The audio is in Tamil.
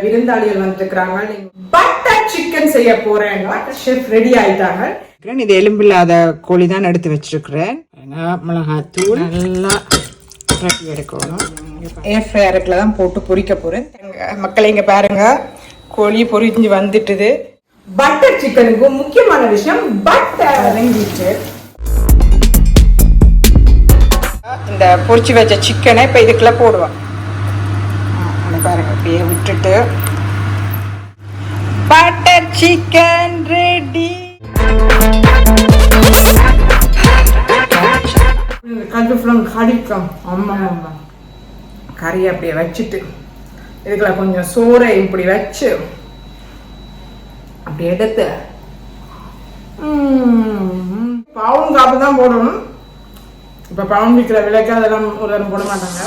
விருந்தாளிகள் வந்துருக்குறாங்க. பட்டர் சிக்கன் செய்ய போறேங்க. ஷெஃப் ரெடி ஆயிட்டாங்க. இது எலும்பில்லாத கோழி தான் எடுத்து வச்சிருக்கிறேன். மிளகாத்தூள் நல்லா எடுக்கணும். ஏர் ஃப்ரையருக்குள்ள தான் போட்டு பொரிக்க போறேன். மக்களை இங்க பாருங்க, கோழி பொரிஞ்சு வந்துட்டுது. பட்டர் சிக்கனுக்கு முக்கியமான விஷயம் பட்டர். இறங்கிட்டு இந்த பொரிச்சு வச்ச சிக்கனை இப்போ இதுக்குள்ள போடுவோம். பாருங்க, அப்படியே விட்டுட்டு பட்டர் சிக்கன் ரெடி. கல்லுஃபுல்லும் கடிக்கும். அம்மா அம்மா கறியை அப்படியே வச்சுட்டு இதுக்குள்ள கொஞ்சம் சோறை இப்படி வச்சு அப்படி எடுத்து பவுன் காப்பு தான் போடணும். இப்போ பவுன் விற்கிற விலைக்கு அதெல்லாம் ஒரு போட மாட்டாங்க.